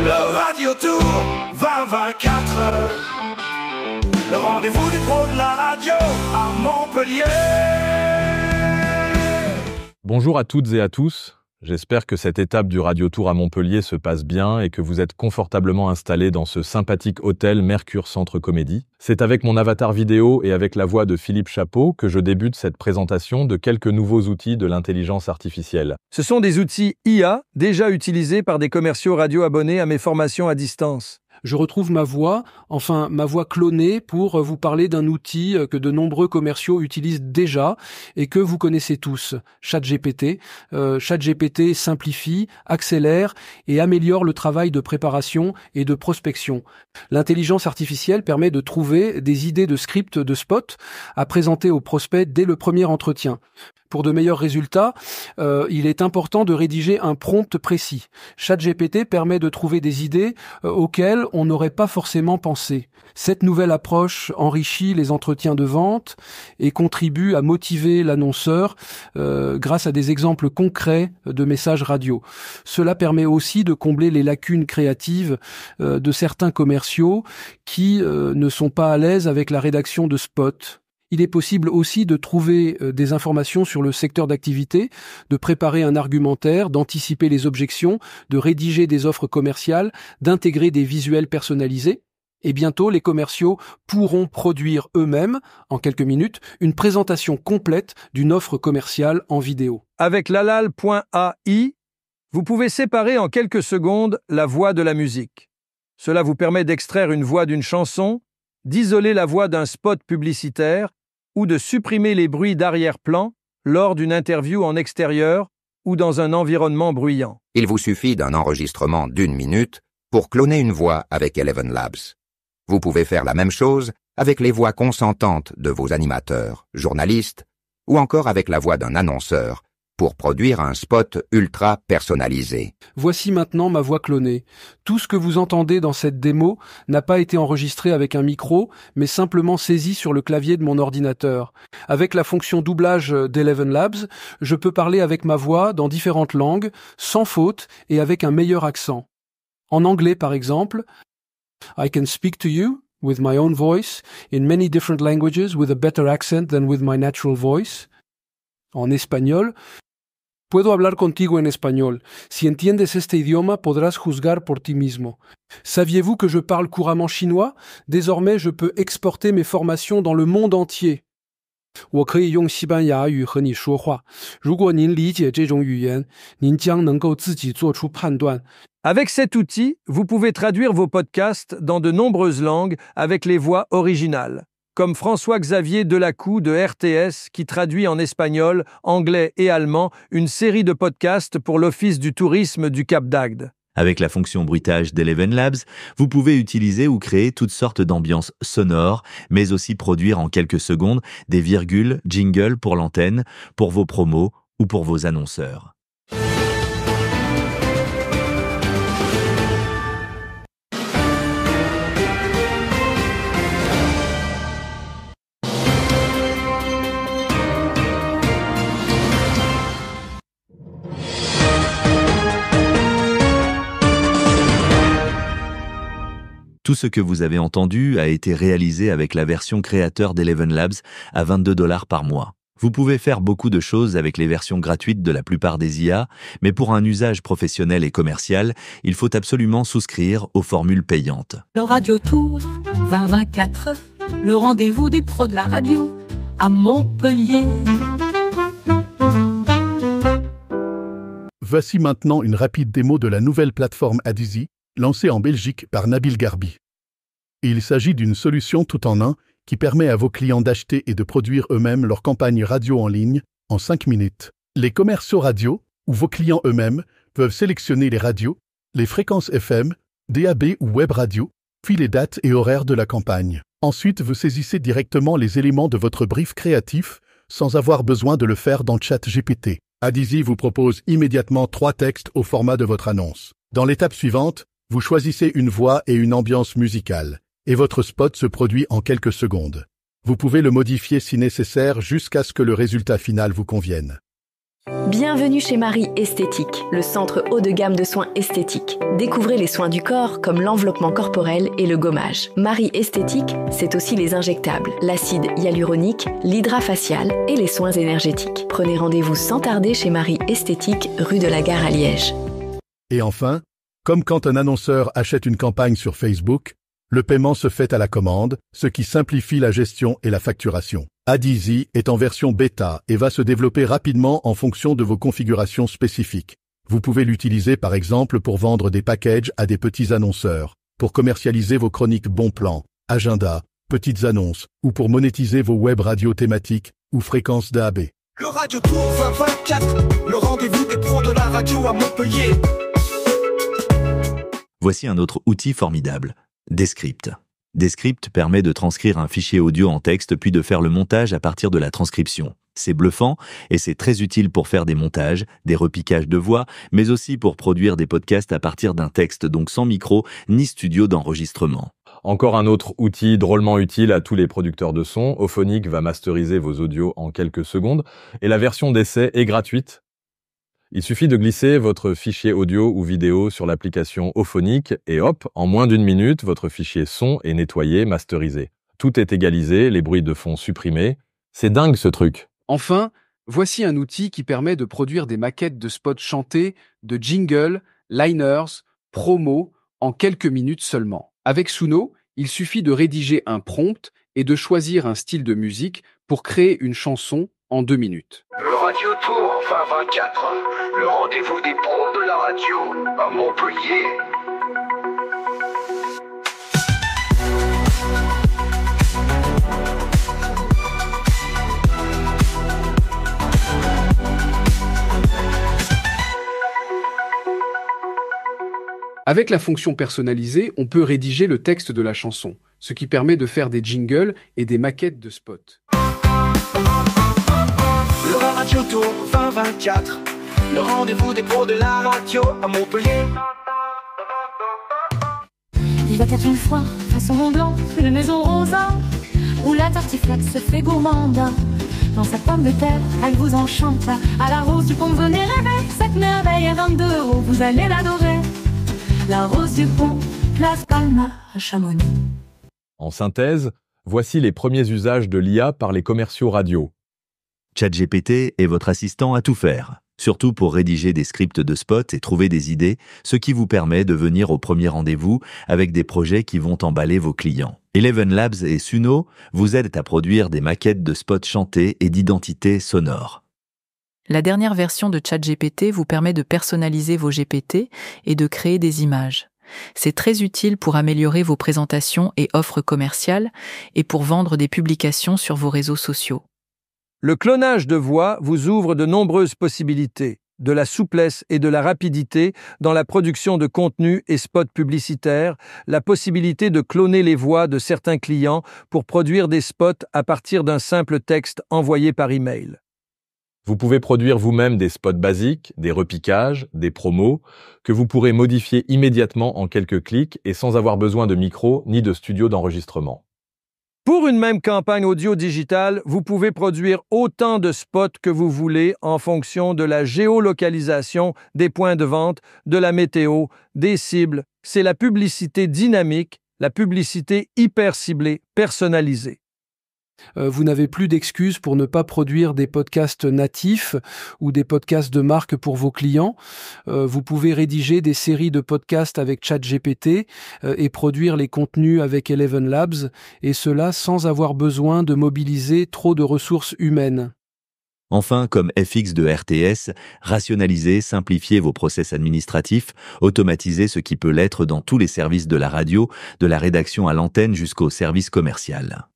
Le Radio Tour 2024, le rendez-vous des pros de la radio à Montpellier. Bonjour à toutes et à tous. J'espère que cette étape du Radio Tour à Montpellier se passe bien et que vous êtes confortablement installés dans ce sympathique hôtel Mercure Centre Comédie. C'est avec mon avatar vidéo et avec la voix de Philippe Chapeau que je débute cette présentation de quelques nouveaux outils de l'intelligence artificielle. Ce sont des outils IA déjà utilisés par des commerciaux radio abonnés à mes formations à distance. Je retrouve ma voix clonée pour vous parler d'un outil que de nombreux commerciaux utilisent déjà et que vous connaissez tous, ChatGPT. ChatGPT simplifie, accélère et améliore le travail de préparation et de prospection. L'intelligence artificielle permet de trouver des idées de script de spot à présenter aux prospects dès le premier entretien. Pour de meilleurs résultats, il est important de rédiger un prompt précis. ChatGPT permet de trouver des idées auxquelles on n'aurait pas forcément pensé. Cette nouvelle approche enrichit les entretiens de vente et contribue à motiver l'annonceur grâce à des exemples concrets de messages radio. Cela permet aussi de combler les lacunes créatives de certains commerciaux qui ne sont pas à l'aise avec la rédaction de spots. Il est possible aussi de trouver des informations sur le secteur d'activité, de préparer un argumentaire, d'anticiper les objections, de rédiger des offres commerciales, d'intégrer des visuels personnalisés. Et bientôt, les commerciaux pourront produire eux-mêmes, en quelques minutes, une présentation complète d'une offre commerciale en vidéo. Avec lalal.ai, vous pouvez séparer en quelques secondes la voix de la musique. Cela vous permet d'extraire une voix d'une chanson, d'isoler la voix d'un spot publicitaire ou de supprimer les bruits d'arrière-plan lors d'une interview en extérieur ou dans un environnement bruyant. Il vous suffit d'un enregistrement d'1 minute pour cloner une voix avec Eleven Labs. Vous pouvez faire la même chose avec les voix consentantes de vos animateurs, journalistes ou encore avec la voix d'un annonceur pour produire un spot ultra personnalisé. Voici maintenant ma voix clonée. Tout ce que vous entendez dans cette démo n'a pas été enregistré avec un micro, mais simplement saisi sur le clavier de mon ordinateur. Avec la fonction doublage d'Eleven Labs, je peux parler avec ma voix dans différentes langues, sans faute et avec un meilleur accent. En anglais, par exemple, I can speak to you with my own voice in many different languages with a better accent than with my natural voice. En espagnol, puedo hablar contigo en español. Si entiendes este idioma, podrás juzgar por ti mismo. Saviez-vous que je parle couramment chinois? Désormais, je peux exporter mes formations dans le monde entier. 我可以用西班牙语和你说话。如果您理解这种语言，您将能够自己做出判断。 Avec cet outil, vous pouvez traduire vos podcasts dans de nombreuses langues avec les voix originales, comme François-Xavier Delacou de RTS qui traduit en espagnol, anglais et allemand une série de podcasts pour l'Office du tourisme du Cap d'Agde. Avec la fonction bruitage d'Eleven Labs, vous pouvez utiliser ou créer toutes sortes d'ambiances sonores, mais aussi produire en quelques secondes des virgules, jingles pour l'antenne, pour vos promos ou pour vos annonceurs. Tout ce que vous avez entendu a été réalisé avec la version créateur d'Eleven Labs à $22 par mois. Vous pouvez faire beaucoup de choses avec les versions gratuites de la plupart des IA, mais pour un usage professionnel et commercial, il faut absolument souscrire aux formules payantes. Le Radio Tour 2024, le rendez-vous des pros de la radio à Montpellier. Voici maintenant une rapide démo de la nouvelle plateforme Adizee, lancée en Belgique par Nabil Garbi. Il s'agit d'une solution tout en un qui permet à vos clients d'acheter et de produire eux-mêmes leur campagne radio en ligne en 5 minutes. Les commerciaux radio ou vos clients eux-mêmes peuvent sélectionner les radios, les fréquences FM, DAB ou web radio, puis les dates et horaires de la campagne. Ensuite, vous saisissez directement les éléments de votre brief créatif sans avoir besoin de le faire dans ChatGPT. Adizee vous propose immédiatement 3 textes au format de votre annonce. Dans l'étape suivante, vous choisissez une voix et une ambiance musicale, et votre spot se produit en quelques secondes. Vous pouvez le modifier si nécessaire jusqu'à ce que le résultat final vous convienne. Bienvenue chez Marie Esthétique, le centre haut de gamme de soins esthétiques. Découvrez les soins du corps comme l'enveloppement corporel et le gommage. Marie Esthétique, c'est aussi les injectables, l'acide hyaluronique, l'hydrafacial et les soins énergétiques. Prenez rendez-vous sans tarder chez Marie Esthétique, rue de la Gare à Liège. Et enfin, comme quand un annonceur achète une campagne sur Facebook, le paiement se fait à la commande, ce qui simplifie la gestion et la facturation. Adizee est en version bêta et va se développer rapidement en fonction de vos configurations spécifiques. Vous pouvez l'utiliser par exemple pour vendre des packages à des petits annonceurs, pour commercialiser vos chroniques bons plans, agenda, petites annonces, ou pour monétiser vos web radios thématiques ou fréquences DAB. Le Radio Tour 2024, le rendez-vous des pros de la radio à Montpellier. Voici un autre outil formidable, Descript. Descript permet de transcrire un fichier audio en texte puis de faire le montage à partir de la transcription. C'est bluffant et c'est très utile pour faire des montages, des repiquages de voix, mais aussi pour produire des podcasts à partir d'un texte, donc sans micro ni studio d'enregistrement. Encore un autre outil drôlement utile à tous les producteurs de son. Auphonic va masteriser vos audios en quelques secondes et la version d'essai est gratuite. Il suffit de glisser votre fichier audio ou vidéo sur l'application Auphonic et hop, en moins d'1 minute, votre fichier son est nettoyé, masterisé. Tout est égalisé, les bruits de fond supprimés. C'est dingue ce truc. Enfin, voici un outil qui permet de produire des maquettes de spots chantés, de jingles, liners, promos en quelques minutes seulement. Avec Suno, il suffit de rédiger un prompt et de choisir un style de musique pour créer une chanson en 2 minutes. Le Radio Tour 2024, le rendez-vous des pros de la radio à Montpellier. Avec la fonction personnalisée, on peut rédiger le texte de la chanson, ce qui permet de faire des jingles et des maquettes de spots. Le Radio Tour 2024, le rendez-vous des pros de la radio à Montpellier. Il va être une fois, façon Mont Blanc, une maison rosa, où la tartiflette se fait gourmande. Dans sa pomme de terre, elle vous enchante. À la Rose du Pont, venez rêver, cette merveille à 22 €, vous allez l'adorer. La Rose du Pont, place Palma, à Chamonix. En synthèse, voici les premiers usages de l'IA par les commerciaux radio. ChatGPT est votre assistant à tout faire, surtout pour rédiger des scripts de spots et trouver des idées, ce qui vous permet de venir au premier rendez-vous avec des projets qui vont emballer vos clients. Eleven Labs et Suno vous aident à produire des maquettes de spots chantés et d'identités sonores. La dernière version de ChatGPT vous permet de personnaliser vos GPT et de créer des images. C'est très utile pour améliorer vos présentations et offres commerciales et pour vendre des publications sur vos réseaux sociaux. Le clonage de voix vous ouvre de nombreuses possibilités, de la souplesse et de la rapidité dans la production de contenus et spots publicitaires, la possibilité de cloner les voix de certains clients pour produire des spots à partir d'un simple texte envoyé par email. Vous pouvez produire vous-même des spots basiques, des repiquages, des promos, que vous pourrez modifier immédiatement en quelques clics et sans avoir besoin de micro ni de studio d'enregistrement. Pour une même campagne audio digitale, vous pouvez produire autant de spots que vous voulez en fonction de la géolocalisation des points de vente, de la météo, des cibles. C'est la publicité dynamique, la publicité hyper ciblée, personnalisée. Vous n'avez plus d'excuses pour ne pas produire des podcasts natifs ou des podcasts de marque pour vos clients. Vous pouvez rédiger des séries de podcasts avec ChatGPT et produire les contenus avec Eleven Labs, et cela sans avoir besoin de mobiliser trop de ressources humaines. Enfin, comme FX de RTS, rationalisez, simplifiez vos process administratifs, automatisez ce qui peut l'être dans tous les services de la radio, de la rédaction à l'antenne jusqu'au service commercial.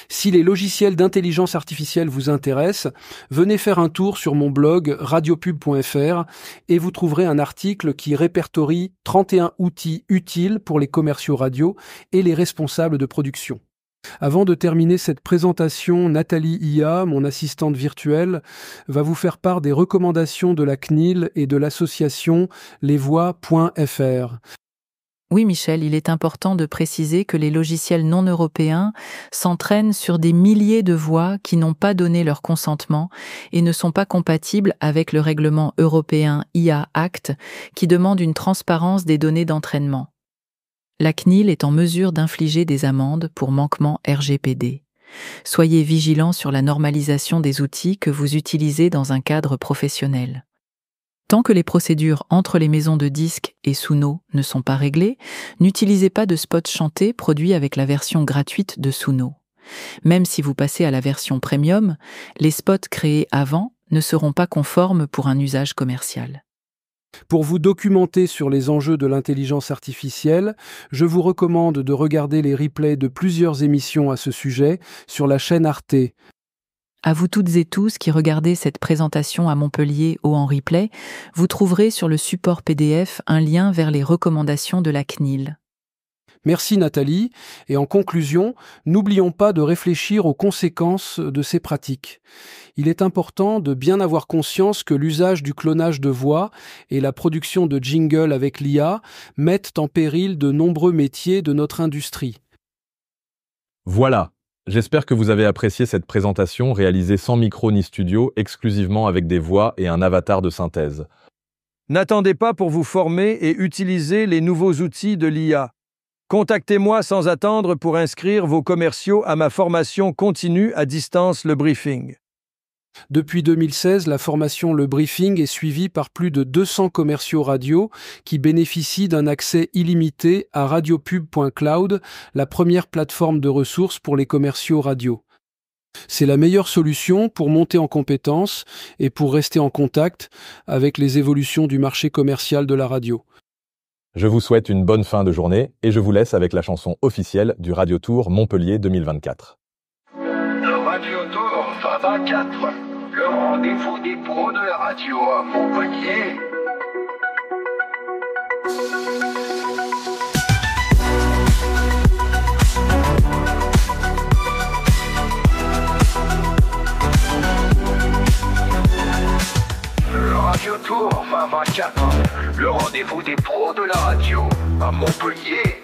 Si les logiciels d'intelligence artificielle vous intéressent, venez faire un tour sur mon blog radiopub.fr et vous trouverez un article qui répertorie 31 outils utiles pour les commerciaux radio et les responsables de production. Avant de terminer cette présentation, Nathalie IA, mon assistante virtuelle, va vous faire part des recommandations de la CNIL et de l'association lesvoix.fr. Oui, Michel, il est important de préciser que les logiciels non européens s'entraînent sur des milliers de voix qui n'ont pas donné leur consentement et ne sont pas compatibles avec le règlement européen IA Act qui demande une transparence des données d'entraînement. La CNIL est en mesure d'infliger des amendes pour manquement RGPD. Soyez vigilants sur la normalisation des outils que vous utilisez dans un cadre professionnel. Tant que les procédures entre les maisons de disques et Suno ne sont pas réglées, n'utilisez pas de spots chantés produits avec la version gratuite de Suno. Même si vous passez à la version premium, les spots créés avant ne seront pas conformes pour un usage commercial. Pour vous documenter sur les enjeux de l'intelligence artificielle, je vous recommande de regarder les replays de plusieurs émissions à ce sujet sur la chaîne Arte. À vous toutes et tous qui regardez cette présentation à Montpellier ou en replay, vous trouverez sur le support PDF un lien vers les recommandations de la CNIL. Merci Nathalie, et en conclusion, n'oublions pas de réfléchir aux conséquences de ces pratiques. Il est important de bien avoir conscience que l'usage du clonage de voix et la production de jingles avec l'IA mettent en péril de nombreux métiers de notre industrie. Voilà. J'espère que vous avez apprécié cette présentation réalisée sans micro ni studio, exclusivement avec des voix et un avatar de synthèse. N'attendez pas pour vous former et utiliser les nouveaux outils de l'IA. Contactez-moi sans attendre pour inscrire vos commerciaux à ma formation continue à distance Le Briefing. Depuis 2016, la formation Le Briefing est suivie par plus de 200 commerciaux radio qui bénéficient d'un accès illimité à radiopub.cloud, la première plateforme de ressources pour les commerciaux radio. C'est la meilleure solution pour monter en compétences et pour rester en contact avec les évolutions du marché commercial de la radio. Je vous souhaite une bonne fin de journée et je vous laisse avec la chanson officielle du Radio Tour Montpellier 2024. Le Radio Tour 2024, le rendez-vous des pros de la radio à Montpellier. Le Radio Tour 2024, le rendez-vous des pros de la radio à Montpellier.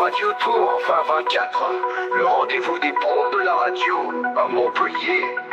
Radio Tour 2024, le rendez-vous des pros de la radio à Montpellier.